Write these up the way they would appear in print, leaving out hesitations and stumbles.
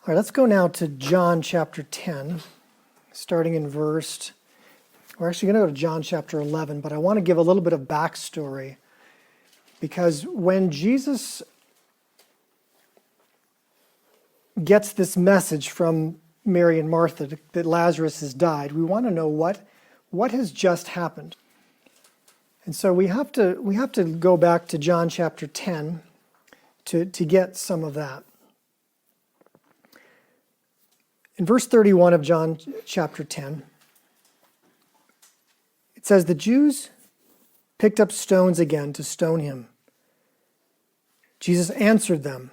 All right, let's go now to John chapter 10, starting in verse, we're actually going to go to John chapter 11, but I want to give a little bit of backstory, because when Jesus gets this message from Mary and Martha that Lazarus has died, we want to know what has just happened. And so we have to go back to John chapter 10 to get some of that. In verse 31 of John chapter 10, it says, "The Jews picked up stones again to stone him. Jesus answered them,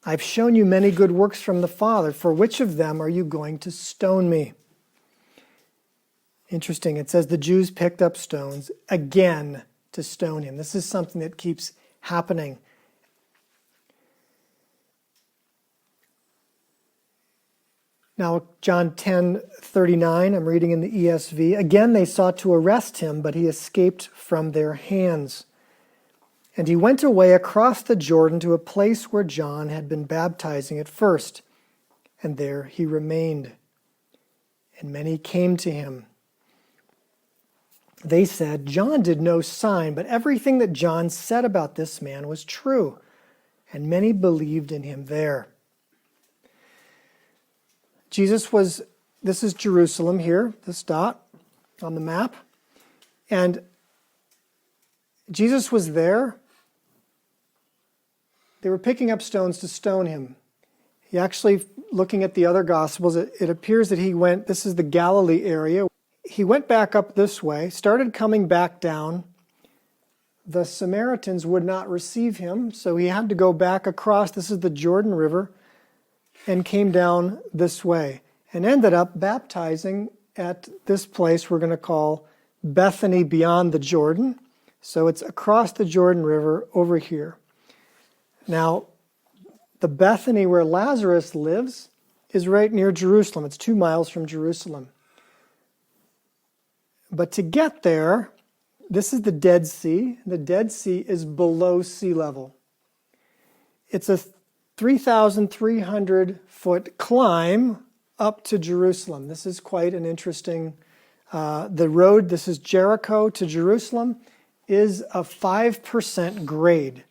'I've shown you many good works from the Father. For which of them are you going to stone me?'" Interesting. It says the Jews picked up stones again to stone him. This is something that keeps happening. Now, John 10:39, I'm reading in the ESV. "Again they sought to arrest him, but he escaped from their hands. And he went away across the Jordan to a place where John had been baptizing at first, and there he remained. And many came to him. They said, 'John did no sign, but everything that John said about this man was true.' And many believed in him there." This is Jerusalem here, this dot on the map. And Jesus was there. They were picking up stones to stone him. He actually, looking at the other Gospels, it appears that he went, this is the Galilee area. He went back up this way, started coming back down. The Samaritans would not receive him, so he had to go back across, this is the Jordan River, and came down this way, and ended up baptizing at this place we're going to call Bethany beyond the Jordan. So it's across the Jordan River over here. Now, the Bethany where Lazarus lives is right near Jerusalem. It's 2 miles from Jerusalem. But to get there, this is the Dead Sea. The Dead Sea is below sea level. It's a 3,300-foot climb up to Jerusalem. This is quite an interesting, the road, this is Jericho to Jerusalem, is a 5% grade.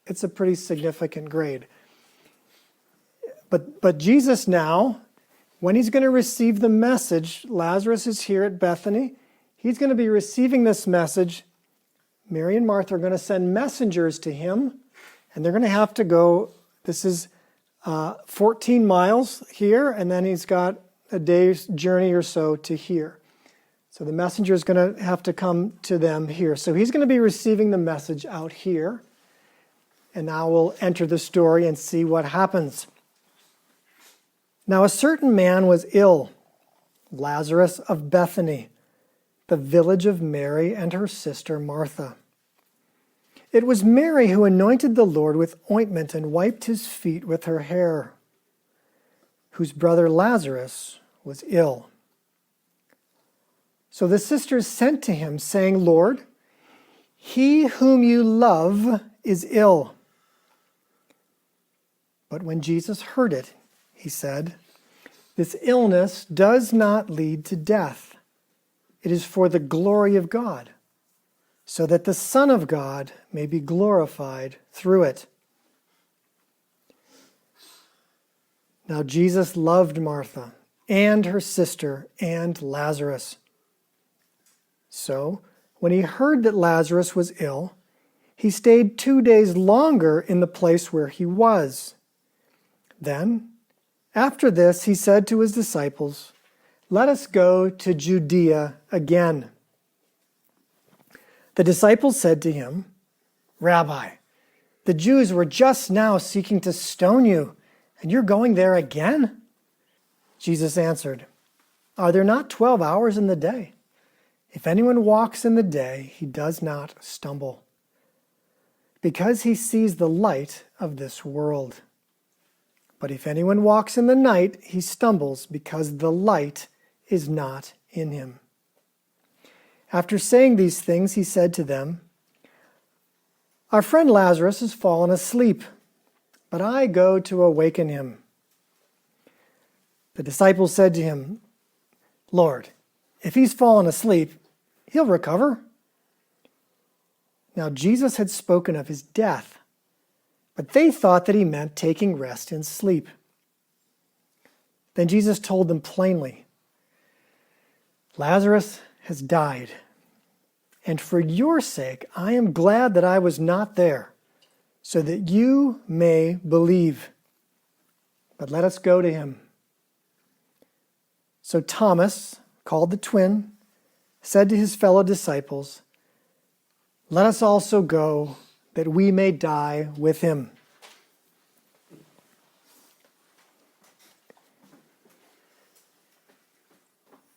It's a pretty significant grade. But Jesus now, when he's going to receive the message, Lazarus is here at Bethany, he's going to be receiving this message. Mary and Martha are going to send messengers to him, and they're going to have to go. This is 14 miles here, and then he's got a day's journey or so to here. So the messenger is going to have to come to them here. So he's going to be receiving the message out here. And now we'll enter the story and see what happens. "Now a certain man was ill, Lazarus of Bethany, the village of Mary and her sister Martha. It was Mary who anointed the Lord with ointment and wiped his feet with her hair, whose brother Lazarus was ill. So the sisters sent to him, saying, 'Lord, he whom you love is ill.' But when Jesus heard it, he said, 'This illness does not lead to death. It is for the glory of God, so that the Son of God may be glorified through it.' Now Jesus loved Martha and her sister and Lazarus. So when he heard that Lazarus was ill, he stayed 2 days longer in the place where he was. Then, after this, he said to his disciples, 'Let us go to Judea again.' The disciples said to him, 'Rabbi, the Jews were just now seeking to stone you, and you're going there again?' Jesus answered, 'Are there not 12 hours in the day? If anyone walks in the day, he does not stumble, because he sees the light of this world. But if anyone walks in the night, he stumbles, because the light is not in him.' After saying these things, he said to them, 'Our friend Lazarus has fallen asleep, but I go to awaken him.' The disciples said to him, "Lord, if he's fallen asleep, he'll recover." Now Jesus had spoken of his death, but they thought that he meant taking rest in sleep. Then Jesus told them plainly, "Lazarus has died, and for your sake I am glad that I was not there, so that you may believe. But let us go to him." So Thomas, called the twin, said to his fellow disciples, "Let us also go, that we may die with him."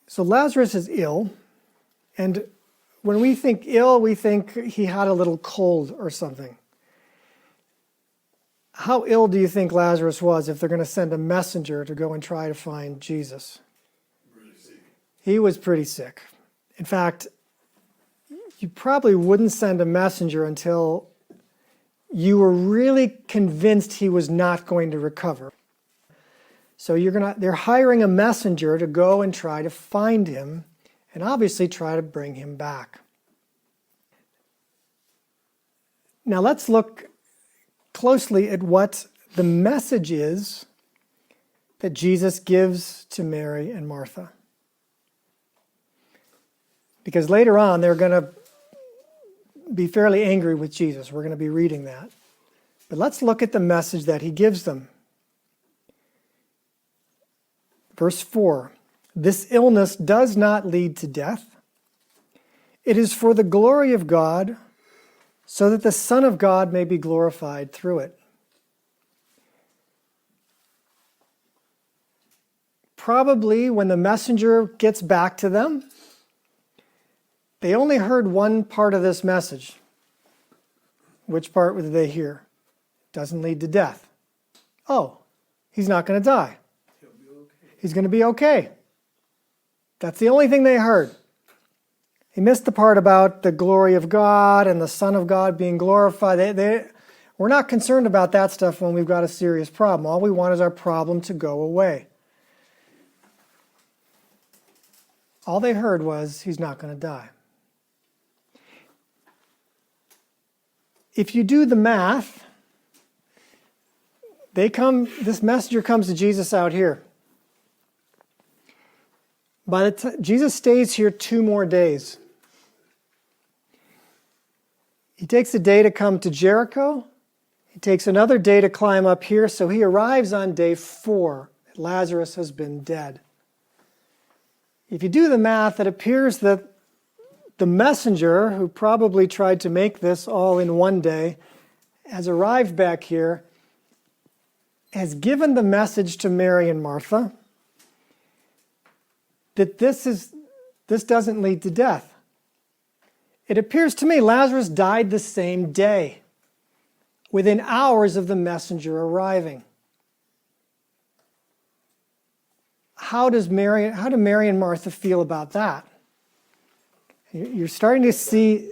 So Lazarus is ill, and when we think ill, we think he had a little cold or something. How ill do you think Lazarus was if they're going to send a messenger to go and try to find Jesus? Really sick. He was pretty sick. In fact, you probably wouldn't send a messenger until you were really convinced he was not going to recover. So they're hiring a messenger to go and try to find him and obviously try to bring him back. Now let's look closely at what the message is that Jesus gives to Mary and Martha. Because later on, they're going to be fairly angry with Jesus. We're going to be reading that. But let's look at the message that he gives them. Verse 4, "This illness does not lead to death. It is for the glory of God, so that the Son of God may be glorified through it." Probably when the messenger gets back to them, they only heard one part of this message. Which part did they hear? Doesn't lead to death. Oh, he's not going to die. He'll be okay. He's going to be okay. That's the only thing they heard. He missed the part about the glory of God and the Son of God being glorified. We're not concerned about that stuff when we've got a serious problem. All we want is our problem to go away. All they heard was, he's not going to die. If you do the math, this messenger comes to Jesus out here. Jesus stays here 2 more days. He takes a day to come to Jericho. He takes another day to climb up here. So he arrives on day 4. Lazarus has been dead. If you do the math, it appears that the messenger, who probably tried to make this all in one day, has arrived back here, has given the message to Mary and Martha that this doesn't lead to death. It appears to me Lazarus died the same day, within hours of the messenger arriving. How do Mary and Martha feel about that? You're starting to see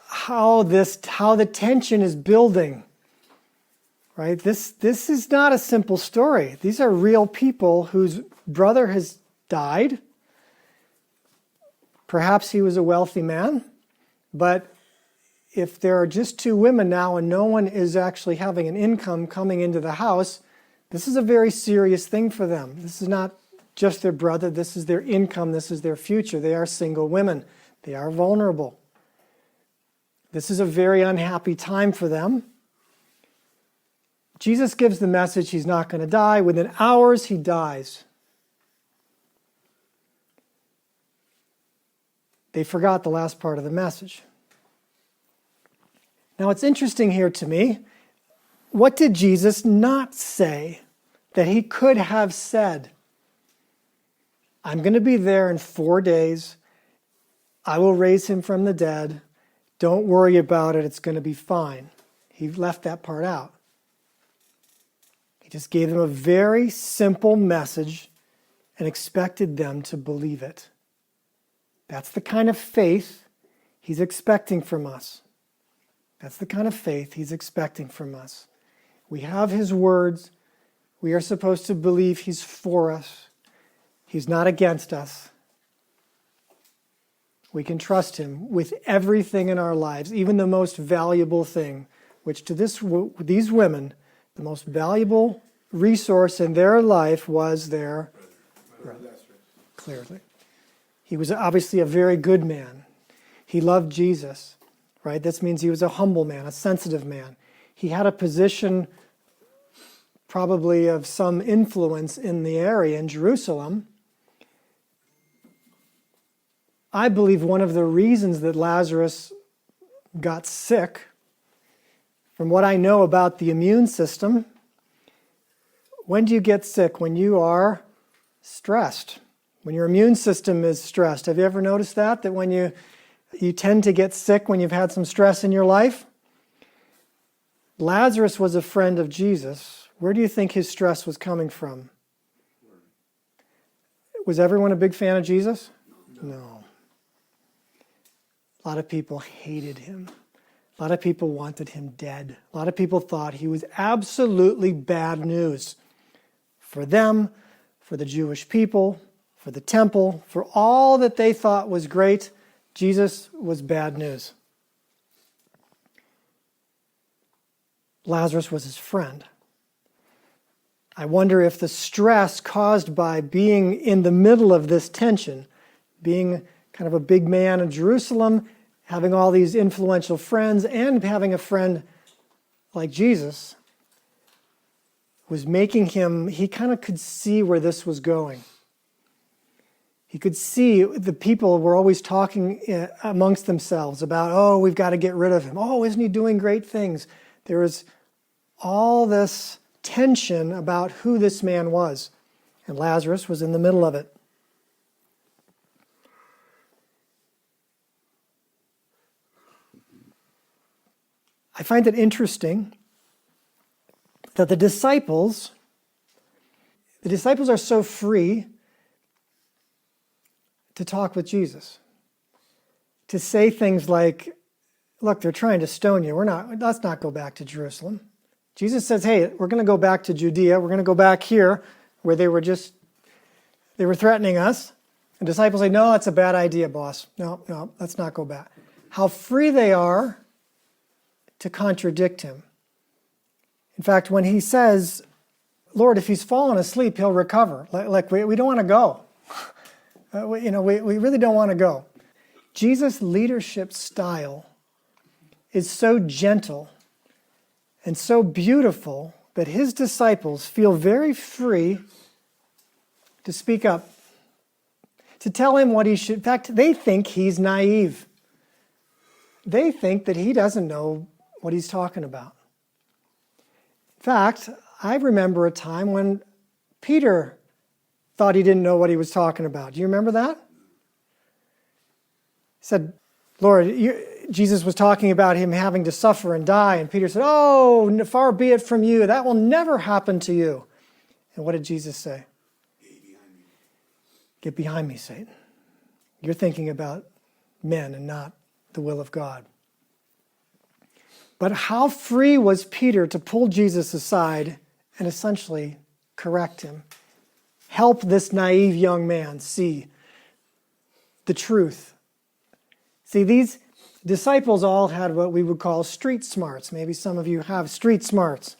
how the tension is building. Right? This is not a simple story. These are real people whose brother has died. Perhaps he was a wealthy man, but if there are just 2 women now and no one is actually having an income coming into the house, this is a very serious thing for them. This is not just their brother, this is their income, this is their future. They are single women. They are vulnerable. This is a very unhappy time for them. Jesus gives the message he's not going to die. Within hours, he dies. They forgot the last part of the message. Now, it's interesting here to me. What did Jesus not say that he could have said? I'm going to be there in 4 days. I will raise him from the dead. Don't worry about it. It's going to be fine. He left that part out. He just gave them a very simple message and expected them to believe it. That's the kind of faith he's expecting from us. That's the kind of faith he's expecting from us. We have his words. We are supposed to believe he's for us. He's not against us. We can trust him with everything in our lives, even the most valuable thing, which to these women, the most valuable resource in their life was their brother. Clearly. He was obviously a very good man. He loved Jesus, right? This means he was a humble man, a sensitive man. He had a position probably of some influence in the area in Jerusalem. I believe one of the reasons that Lazarus got sick, from what I know about the immune system, when do you get sick? When you are stressed. When your immune system is stressed. Have you ever noticed that? That when you tend to get sick when you've had some stress in your life? Lazarus was a friend of Jesus. Where do you think his stress was coming from? Was everyone a big fan of Jesus? No. A lot of people hated him. A lot of people wanted him dead. A lot of people thought he was absolutely bad news for them, for the Jewish people, for the temple, for all that they thought was great. Jesus was bad news. Lazarus was his friend. I wonder if the stress caused by being in the middle of this tension, being kind of a big man in Jerusalem, having all these influential friends, and having a friend like Jesus, was making him, he kind of could see where this was going. He could see the people were always talking amongst themselves about, oh, we've got to get rid of him. Oh, isn't he doing great things? There was all this tension about who this man was. And Lazarus was in the middle of it. I find it interesting that the disciples are so free to talk with Jesus, to say things like, look, they're trying to stone you. Let's not go back to Jerusalem. Jesus says, hey, we're going to go back to Judea. We're going to go back here where they were threatening us. And disciples say, no, that's a bad idea, boss. No, let's not go back. How free they are to contradict him. In fact, when he says, Lord, if he's fallen asleep, he'll recover. Like we don't want to go. We really don't want to go. Jesus' leadership style is so gentle and so beautiful that his disciples feel very free to speak up, to tell him what he should. In fact, they think he's naive. They think that he doesn't know what he's talking about. In fact, I remember a time when Peter thought he didn't know what he was talking about. Do you remember that? He said, Lord, Jesus was talking about him having to suffer and die. And Peter said, oh, far be it from you. That will never happen to you. And what did Jesus say? Get behind me, Satan. You're thinking about men and not the will of God. But how free was Peter to pull Jesus aside and essentially correct him? Help this naive young man see the truth. See, these disciples all had what we would call street smarts. Maybe some of you have street smarts.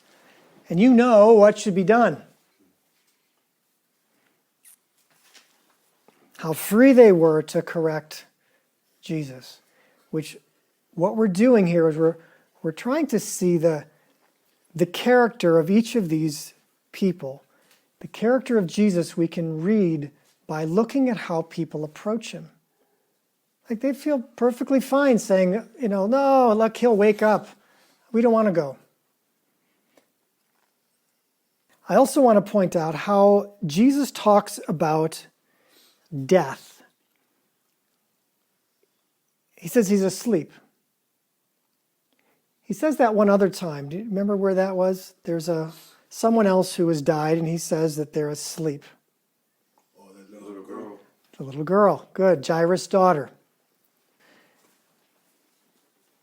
And you know what should be done. How free they were to correct Jesus. Which, what we're doing here is we're trying to see the character of each of these people. The character of Jesus we can read by looking at how people approach him. Like they feel perfectly fine saying, no, look, he'll wake up. We don't want to go. I also want to point out how Jesus talks about death. He says he's asleep. He says that one other time. Do you remember where that was? There's someone else who has died, and he says that they're asleep. Oh, that little girl. The little girl. Good. Jairus' daughter.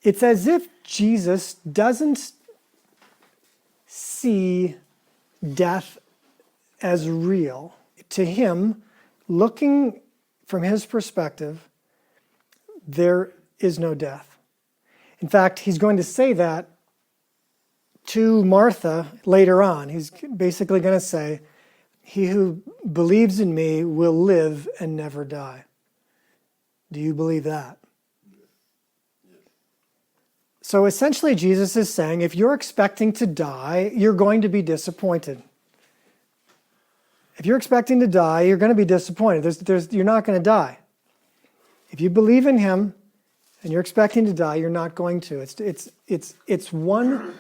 It's as if Jesus doesn't see death as real. To him, looking from his perspective, there is no death. In fact, he's going to say that to Martha later on. He's basically going to say, he who believes in me will live and never die. Do you believe that? So essentially, Jesus is saying, if you're expecting to die, you're going to be disappointed. If you're expecting to die, you're going to be disappointed. You're not going to die. If you believe in him and you're expecting to die, you're not going to. It's one,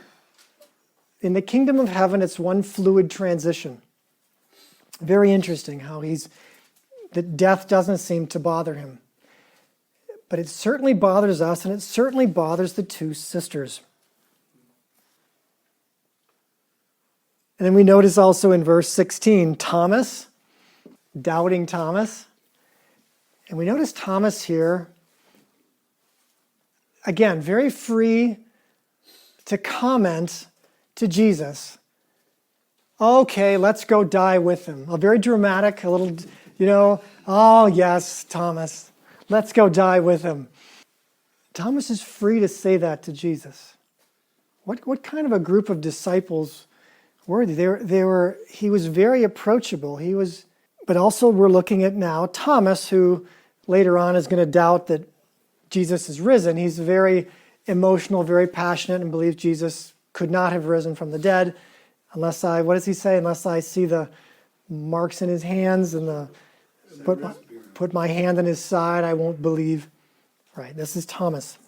in the kingdom of heaven, it's one fluid transition. Very interesting how that death doesn't seem to bother him. But it certainly bothers us, and it certainly bothers the two sisters. And then we notice also in verse 16, Thomas, doubting Thomas. And we notice Thomas here, again, very free to comment to Jesus. Okay, let's go die with him. A very dramatic, a little, oh yes, Thomas, let's go die with him. Thomas is free to say that to Jesus. What kind of a group of disciples were they? He was very approachable. But also we're looking at now Thomas, who later on is going to doubt that Jesus is risen. He's very emotional, very passionate, and believes Jesus could not have risen from the dead unless what does he say? Unless I see the marks in his hands and put my hand in his side, I won't believe. Right, this is Thomas.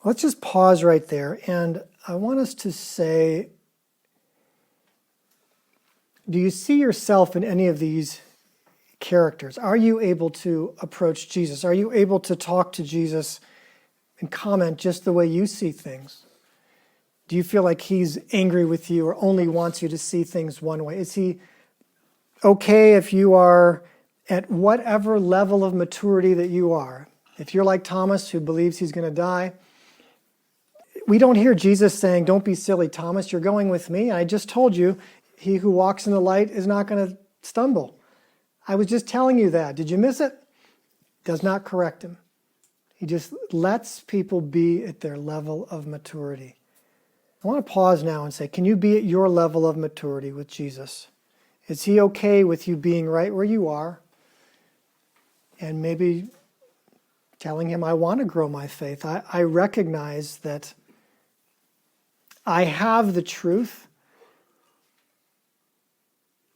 Let's just pause right there, and I want us to say, do you see yourself in any of these characters? Are you able to approach Jesus? Are you able to talk to Jesus and comment just the way you see things? Do you feel like he's angry with you or only wants you to see things one way? Is he okay if you are at whatever level of maturity that you are? If you're like Thomas, who believes he's going to die, we don't hear Jesus saying, don't be silly, Thomas, you're going with me. I just told you, he who walks in the light is not going to stumble. I was just telling you that. Did you miss it? Does not correct him. He just lets people be at their level of maturity. I want to pause now and say, can you be at your level of maturity with Jesus? Is he okay with you being right where you are? And maybe telling him, I want to grow my faith. I recognize that I have the truth.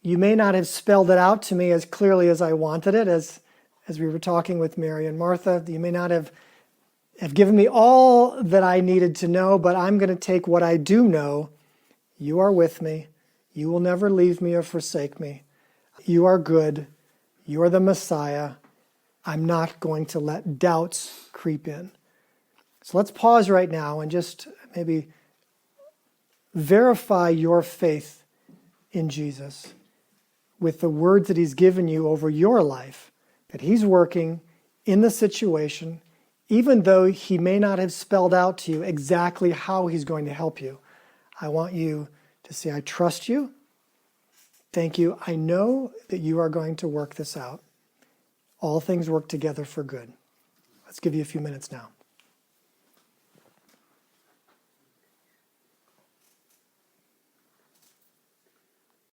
You may not have spelled it out to me as clearly as I wanted it, as we were talking with Mary and Martha. You may not have given me all that I needed to know, but I'm going to take what I do know. You are with me. You will never leave me or forsake me. You are good. You are the Messiah. I'm not going to let doubts creep in. So let's pause right now and just maybe verify your faith in Jesus with the words that he's given you over your life, that he's working in the situation, even though he may not have spelled out to you exactly how he's going to help you. I want you to say, I trust you. Thank you. I know that you are going to work this out. All things work together for good. Let's give you a few minutes now.